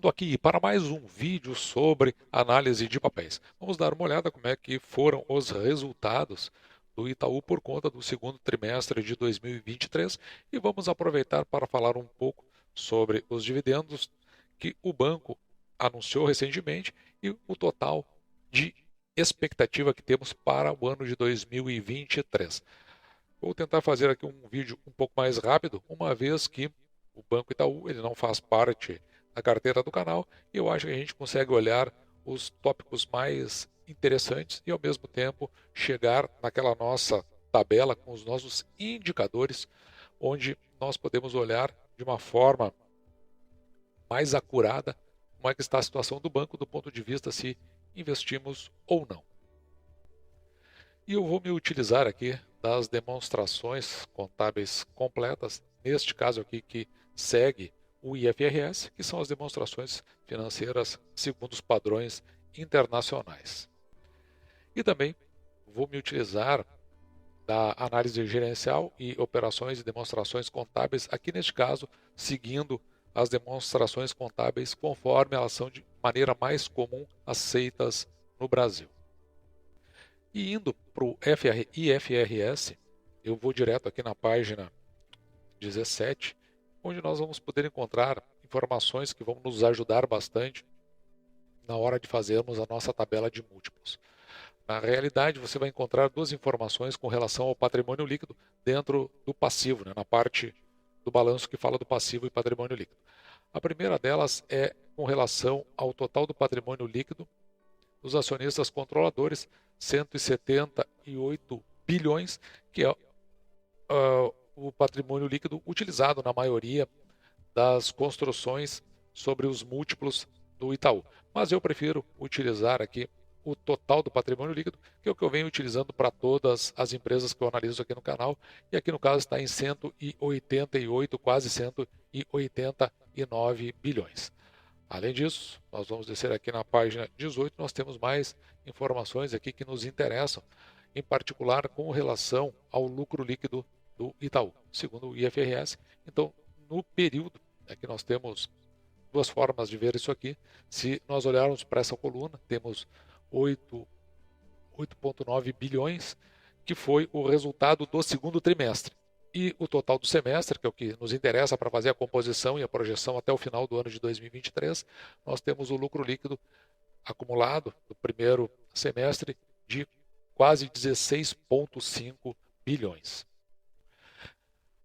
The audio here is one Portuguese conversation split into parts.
Voltando aqui para mais um vídeo sobre análise de papéis. Vamos dar uma olhada como é que foram os resultados do Itaú por conta do segundo trimestre de 2023 e vamos aproveitar para falar um pouco sobre os dividendos que o banco anunciou recentemente e o total de expectativa que temos para o ano de 2023. Vou tentar fazer aqui um vídeo um pouco mais rápido, uma vez que o Banco Itaú ele não faz parte da carteira do canal e eu acho que a gente consegue olhar os tópicos mais interessantes e ao mesmo tempo chegar naquela nossa tabela com os nossos indicadores, onde nós podemos olhar de uma forma mais acurada como é que está a situação do banco do ponto de vista se investimos ou não. E eu vou me utilizar aqui das demonstrações contábeis completas, neste caso aqui que segue o IFRS, que são as demonstrações financeiras segundo os padrões internacionais. E também vou me utilizar da análise gerencial e operações e demonstrações contábeis, aqui neste caso, seguindo as demonstrações contábeis conforme elas são de maneira mais comum aceitas no Brasil. E indo para o IFRS, eu vou direto aqui na página 17, onde nós vamos poder encontrar informações que vão nos ajudar bastante na hora de fazermos a nossa tabela de múltiplos. Na realidade, você vai encontrar duas informações com relação ao patrimônio líquido dentro do passivo, na parte do balanço que fala do passivo e patrimônio líquido. A primeira delas é com relação ao total do patrimônio líquido dos acionistas controladores, 178 bilhões, que é o patrimônio líquido utilizado na maioria das construções sobre os múltiplos do Itaú. Mas eu prefiro utilizar aqui o total do patrimônio líquido, que é o que eu venho utilizando para todas as empresas que eu analiso aqui no canal, e aqui no caso está em 188, quase 189 bilhões. Além disso, nós vamos descer aqui na página 18, nós temos mais informações aqui que nos interessam, em particular com relação ao lucro líquido do Itaú, segundo o IFRS. Então, no período, aqui nós temos duas formas de ver isso aqui. Se nós olharmos para essa coluna, temos 8,9 bilhões, que foi o resultado do segundo trimestre. E o total do semestre, que é o que nos interessa para fazer a composição e a projeção até o final do ano de 2023, nós temos o lucro líquido acumulado do primeiro semestre de quase 16,5 bilhões.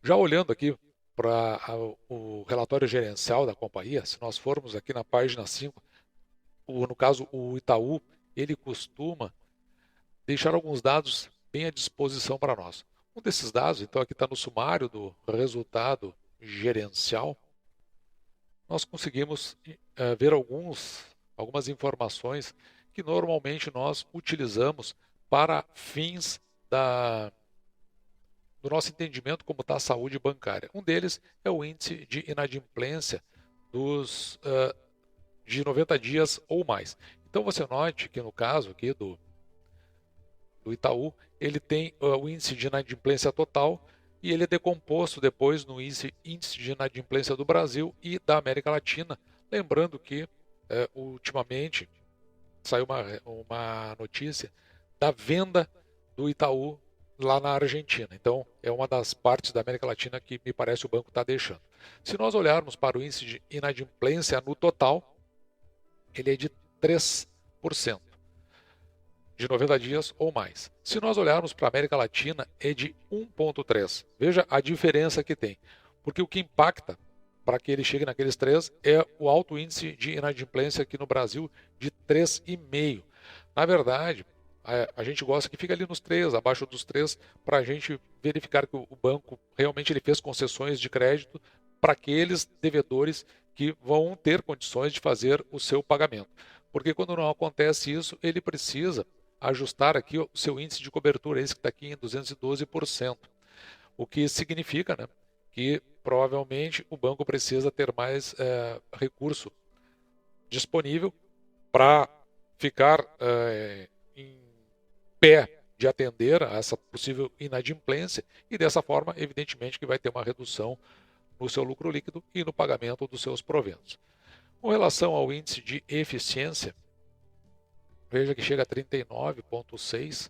Já olhando aqui para o relatório gerencial da companhia, se nós formos aqui na página 5, no caso o Itaú, ele costuma deixar alguns dados bem à disposição para nós. Um desses dados, então aqui está no sumário do resultado gerencial, nós conseguimos ver algumas informações que normalmente nós utilizamos para fins do nosso entendimento como está a saúde bancária. Um deles é o índice de inadimplência de 90 dias ou mais. Então você note que no caso aqui do Itaú, ele tem o índice de inadimplência total e ele é decomposto depois no índice de inadimplência do Brasil e da América Latina. Lembrando que ultimamente saiu uma notícia da venda do Itaú lá na Argentina. Então, é uma das partes da América Latina que me parece o banco está deixando. Se nós olharmos para o índice de inadimplência no total, ele é de 3%. De 90 dias ou mais. Se nós olharmos para a América Latina, é de 1,3. Veja a diferença que tem. Porque o que impacta para que ele chegue naqueles 3 é o alto índice de inadimplência aqui no Brasil de 3,5. Na verdade, a gente gosta que fica ali nos 3, abaixo dos 3, para a gente verificar que o banco realmente ele fez concessões de crédito para aqueles devedores que vão ter condições de fazer o seu pagamento. Porque quando não acontece isso, ele precisa ajustar aqui o seu índice de cobertura, esse que está aqui em 212%. O que significa, que provavelmente o banco precisa ter mais recurso disponível para ficar em pé de atender a essa possível inadimplência e dessa forma, evidentemente, que vai ter uma redução no seu lucro líquido e no pagamento dos seus proventos. Com relação ao índice de eficiência, veja que chega a 39,6,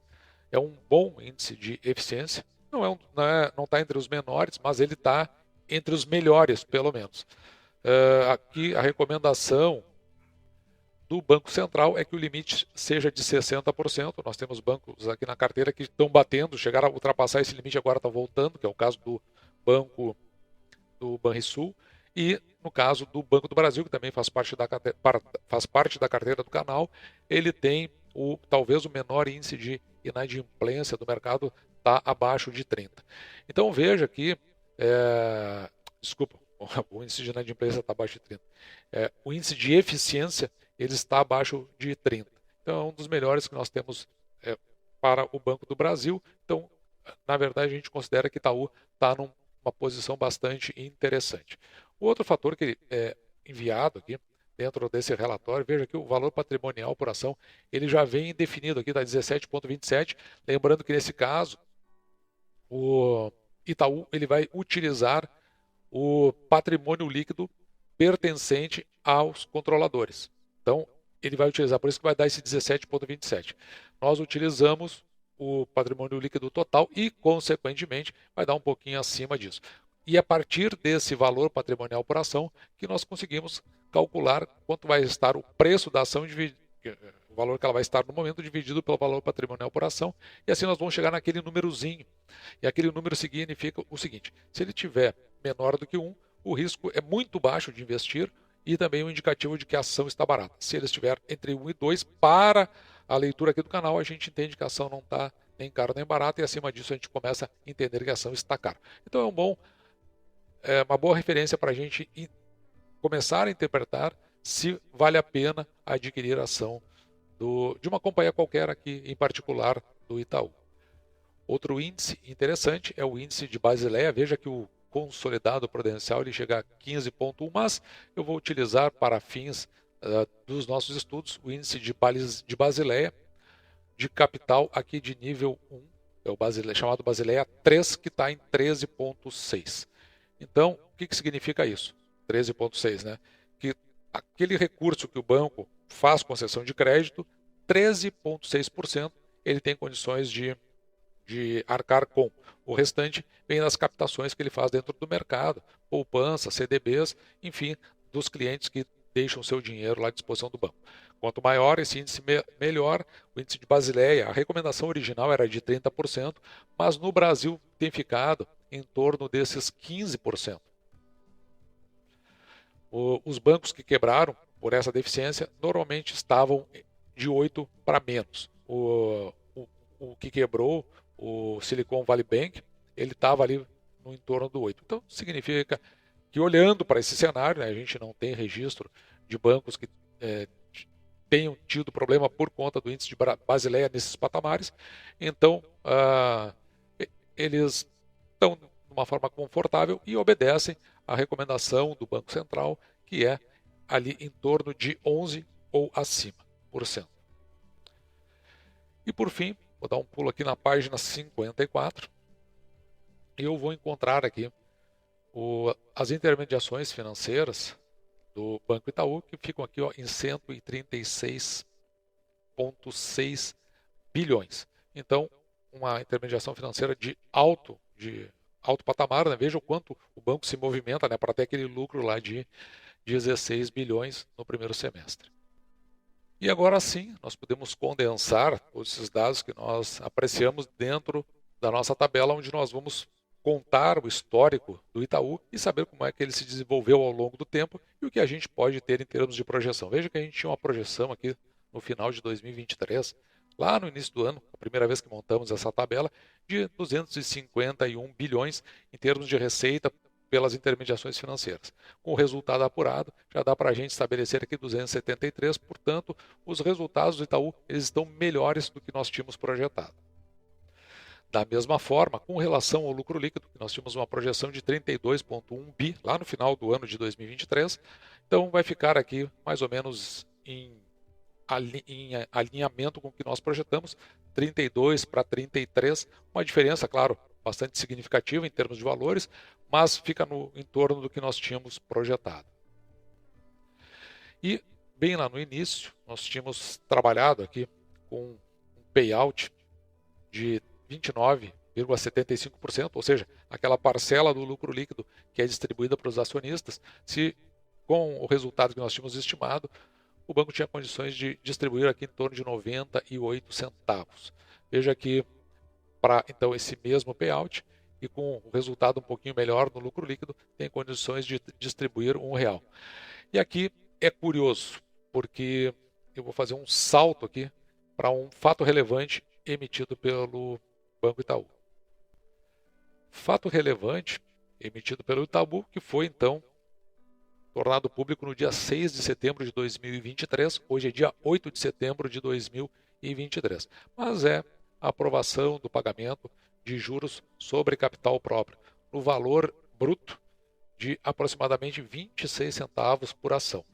é um bom índice de eficiência, não está entre os menores, mas ele está entre os melhores, pelo menos. Aqui a recomendação do Banco Central é que o limite seja de 60%. Nós temos bancos aqui na carteira que estão batendo, chegaram a ultrapassar esse limite, agora está voltando, que é o caso do Banco do Banrisul, e no caso do Banco do Brasil, que também faz parte da carteira do canal, ele tem talvez o menor índice de inadimplência do mercado, está abaixo de 30. Então veja que, desculpa, o índice de inadimplência está abaixo de 30. O índice de eficiência ele está abaixo de 30. Então é um dos melhores que nós temos para o Banco do Brasil. Então, na verdade, a gente considera que Itaú está numa posição bastante interessante. O outro fator que é enviado aqui dentro desse relatório, veja que o valor patrimonial por ação ele já vem definido aqui, está 17,27. Lembrando que nesse caso, o Itaú ele vai utilizar o patrimônio líquido pertencente aos controladores. Então, ele vai utilizar, por isso que vai dar esse 17,27. Nós utilizamos o patrimônio líquido total e, consequentemente, vai dar um pouquinho acima disso. E a partir desse valor patrimonial por ação que nós conseguimos calcular quanto vai estar o preço da ação, o valor que ela vai estar no momento, dividido pelo valor patrimonial por ação, e assim nós vamos chegar naquele númerozinho. E aquele número significa o seguinte: se ele tiver menor do que 1, o risco é muito baixo de investir e também um indicativo de que a ação está barata. Se ele estiver entre 1 e 2, para a leitura aqui do canal, a gente entende que a ação não está nem cara nem barata e acima disso a gente começa a entender que a ação está cara. Então é uma boa referência para a gente começar a interpretar se vale a pena adquirir a ação de uma companhia qualquer aqui, em particular do Itaú. Outro índice interessante é o índice de Basileia. Veja que o consolidado prudencial ele chega a 15,1, mas eu vou utilizar para fins dos nossos estudos o índice de Basileia de capital aqui de nível 1, é o chamado Basileia 3, que está em 13,6. Então, o que significa isso? 13,6, né? Que aquele recurso que o banco faz concessão de crédito, 13,6%, ele tem condições de arcar com. O restante vem das captações que ele faz dentro do mercado, poupança, CDBs, enfim, dos clientes que deixam seu dinheiro lá à disposição do banco. Quanto maior esse índice, melhor. O índice de Basileia, a recomendação original era de 30%, mas no Brasil tem ficado em torno desses 15%. Os bancos que quebraram por essa deficiência normalmente estavam de 8 para menos. O que quebrou, o Silicon Valley Bank, ele estava ali no entorno do 8. Então, significa que olhando para esse cenário, né, a gente não tem registro de bancos que tenham tido problema por conta do índice de Basileia nesses patamares. Então, eles estão de uma forma confortável e obedecem à recomendação do Banco Central, que é ali em torno de 11 ou acima por cento. E por fim, vou dar um pulo aqui na página 54 e eu vou encontrar aqui as intermediações financeiras do Banco Itaú, que ficam aqui em 136,6 bilhões. Então, uma intermediação financeira de alto patamar, né? Veja o quanto o banco se movimenta, né, para ter aquele lucro lá de 16 bilhões no primeiro semestre. E agora sim, nós podemos condensar todos esses dados que nós apreciamos dentro da nossa tabela, onde nós vamos contar o histórico do Itaú e saber como é que ele se desenvolveu ao longo do tempo e o que a gente pode ter em termos de projeção. Veja que a gente tinha uma projeção aqui no final de 2023, lá no início do ano, a primeira vez que montamos essa tabela, de 251 bilhões em termos de receita pelas intermediações financeiras. Com o resultado apurado, já dá para a gente estabelecer aqui 273, portanto, os resultados do Itaú eles estão melhores do que nós tínhamos projetado. Da mesma forma, com relação ao lucro líquido, que nós tínhamos uma projeção de 32,1 bi lá no final do ano de 2023, então vai ficar aqui mais ou menos em alinhamento com o que nós projetamos, 32 para 33, uma diferença, claro, bastante significativa em termos de valores, mas fica em torno do que nós tínhamos projetado. E bem lá no início, nós tínhamos trabalhado aqui com um payout de 29,75%, ou seja, aquela parcela do lucro líquido que é distribuída para os acionistas, se com o resultado que nós tínhamos estimado, o banco tinha condições de distribuir aqui em torno de 98 centavos. Veja que para então esse mesmo payout e com o resultado um pouquinho melhor no lucro líquido, tem condições de distribuir R$ 1. E aqui é curioso, porque eu vou fazer um salto aqui para um fato relevante emitido pelo Banco Itaú. Fato relevante emitido pelo Itaú, que foi então tornado público no dia 6 de setembro de 2023, hoje é dia 8 de setembro de 2023, mas é a aprovação do pagamento de juros sobre capital próprio, no valor bruto de aproximadamente 26 centavos por ação.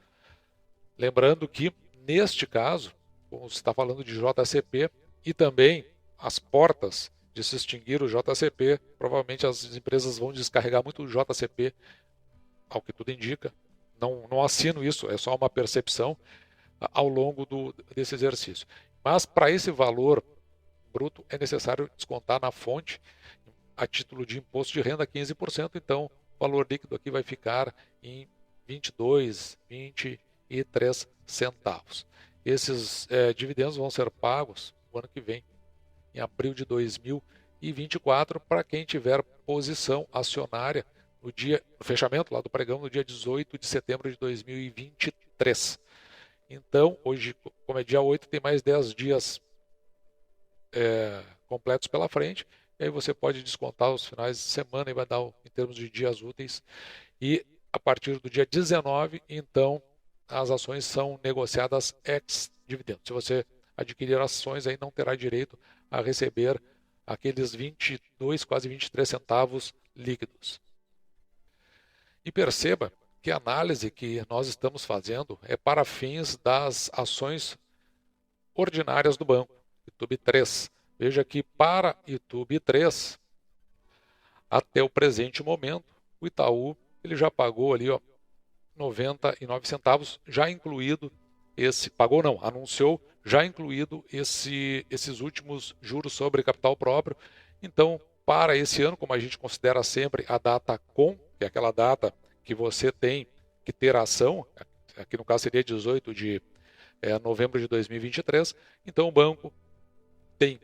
Lembrando que, neste caso, como se está falando de JCP e também as portas de se extinguir o JCP, provavelmente as empresas vão descarregar muito o JCP, ao que tudo indica. Não assino isso, é só uma percepção ao longo desse exercício. Mas para esse valor bruto é necessário descontar na fonte, a título de imposto de renda, 15%, então o valor líquido aqui vai ficar em 22,23 centavos. Esses dividendos vão ser pagos no ano que vem, em abril de 2024, para quem tiver posição acionária no fechamento lá do pregão, no dia 18 de setembro de 2023. Então, hoje, como é dia 8, tem mais 10 dias completos pela frente, e aí você pode descontar os finais de semana e vai dar em termos de dias úteis. E a partir do dia 19, então, as ações são negociadas ex-dividendo. Se você adquirir ações, aí não terá direito a receber aqueles 22, quase 23 centavos líquidos. E perceba que a análise que nós estamos fazendo é para fins das ações ordinárias do banco, YouTube 3. Veja que para YouTube 3, até o presente momento, o Itaú ele já pagou ali 99 centavos, já incluído anunciou, já incluído esses últimos juros sobre capital próprio. Então, para esse ano, como a gente considera sempre a data com, que é aquela data que você tem que ter a ação, aqui no caso seria 18 de novembro de 2023, então o banco tem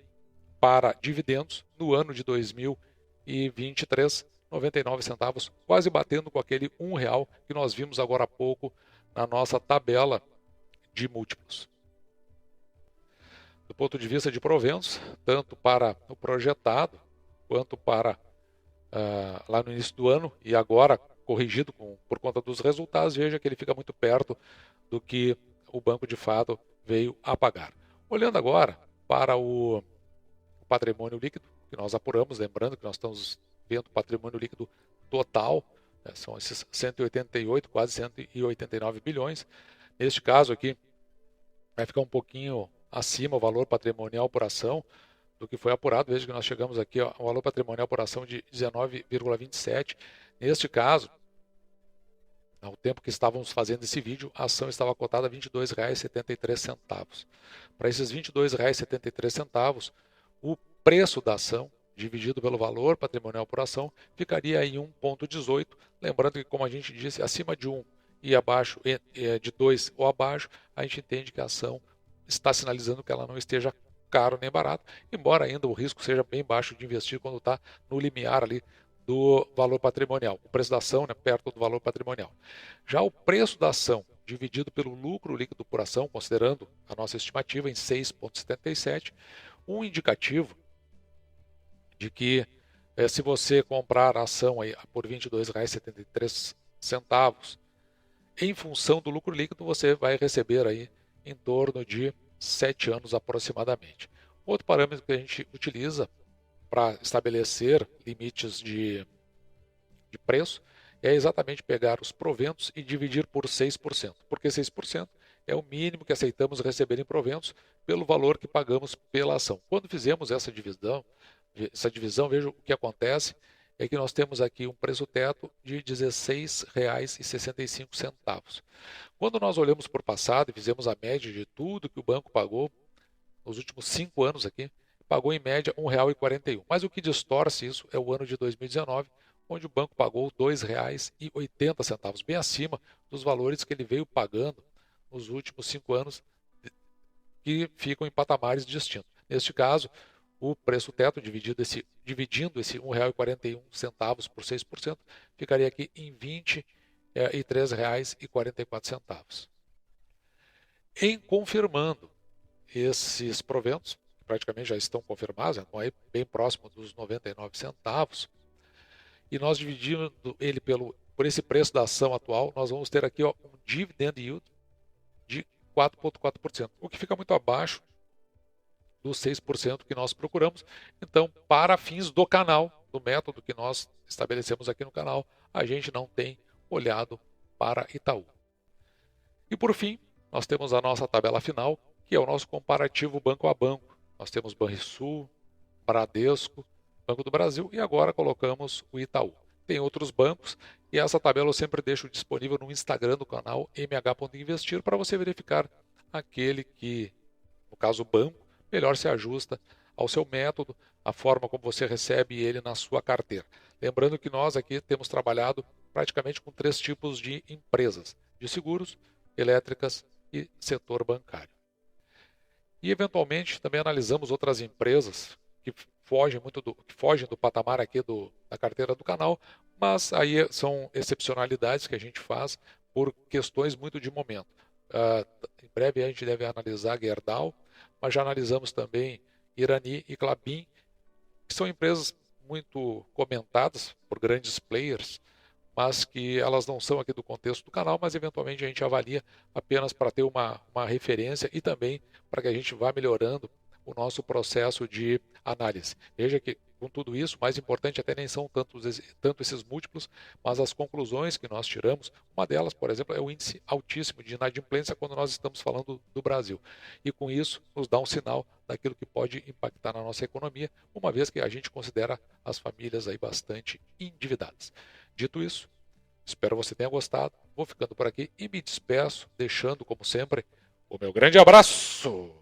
para dividendos no ano de 2023, 99 centavos, quase batendo com aquele R$ 1 que nós vimos agora há pouco na nossa tabela de múltiplos. Do ponto de vista de proventos, tanto para o projetado, quanto para lá no início do ano e agora corrigido por conta dos resultados, veja que ele fica muito perto do que o banco de fato veio a pagar. Olhando agora para o patrimônio líquido que nós apuramos, lembrando que nós estamos vendo o patrimônio líquido total, são esses 188, quase 189 bilhões. Neste caso aqui, vai ficar um pouquinho acima o valor patrimonial por ação do que foi apurado. Veja que nós chegamos aqui ao valor patrimonial por ação de 19,27. Neste caso, ao tempo que estávamos fazendo esse vídeo, a ação estava cotada a R$ 22,73. Para esses R$ 22,73, o preço da ação, dividido pelo valor patrimonial por ação, ficaria em 1,18. Lembrando que, como a gente disse, acima de 1 e abaixo de 2 ou abaixo, a gente entende que a ação está sinalizando que ela não esteja caro nem barato, embora ainda o risco seja bem baixo de investir quando está no limiar ali do valor patrimonial, o preço da ação, né, perto do valor patrimonial. Já o preço da ação dividido pelo lucro líquido por ação, considerando a nossa estimativa em 6,77, um indicativo de que se você comprar a ação aí por R$ 22,73, em função do lucro líquido, você vai receber aí em torno de 7 anos aproximadamente. Outro parâmetro que a gente utiliza para estabelecer limites de preço é exatamente pegar os proventos e dividir por 6%, porque 6% é o mínimo que aceitamos receber em proventos pelo valor que pagamos pela ação. Quando fizemos essa divisão, veja o que acontece, é que nós temos aqui um preço teto de R$ 16,65. Quando nós olhamos para o passado e fizemos a média de tudo que o banco pagou nos últimos 5 anos aqui, pagou em média R$ 1,41. Mas o que distorce isso é o ano de 2019, onde o banco pagou R$ 2,80, bem acima dos valores que ele veio pagando nos últimos 5 anos, que ficam em patamares distintos. Neste caso, o preço teto dividindo esse R$ 1,41 por 6%, ficaria aqui em R$ 23,44. Em confirmando esses proventos, que praticamente já estão confirmados, estão aí bem próximo dos 99 centavos, e nós dividindo ele por esse preço da ação atual, nós vamos ter aqui um dividend yield de 4,4%, o que fica muito abaixo dos 6% que nós procuramos. Então, para fins do canal, do método que nós estabelecemos aqui no canal, a gente não tem olhado para Itaú. E por fim, nós temos a nossa tabela final, que é o nosso comparativo banco a banco. Nós temos Banrisul, Bradesco, Banco do Brasil e agora colocamos o Itaú. Tem outros bancos e essa tabela eu sempre deixo disponível no Instagram do canal mh.investir para você verificar aquele que, no caso o banco, melhor se ajusta ao seu método, a forma como você recebe ele na sua carteira. Lembrando que nós aqui temos trabalhado praticamente com 3 tipos de empresas, de seguros, elétricas e setor bancário. E eventualmente também analisamos outras empresas que fogem do patamar aqui da carteira do canal, mas aí são excepcionalidades que a gente faz por questões muito de momento. Em breve a gente deve analisar Gerdau, mas já analisamos também Irani e Klabin, que são empresas muito comentadas por grandes players, mas que elas não são aqui do contexto do canal, mas eventualmente a gente avalia apenas para ter uma referência e também para que a gente vá melhorando o nosso processo de análise. Veja que com tudo isso, o mais importante até nem são tanto esses múltiplos, mas as conclusões que nós tiramos. Uma delas, por exemplo, é o índice altíssimo de inadimplência quando nós estamos falando do Brasil. E com isso nos dá um sinal daquilo que pode impactar na nossa economia, uma vez que a gente considera as famílias aí bastante endividadas. Dito isso, espero você tenha gostado. Vou ficando por aqui e me despeço, deixando, como sempre, o meu grande abraço!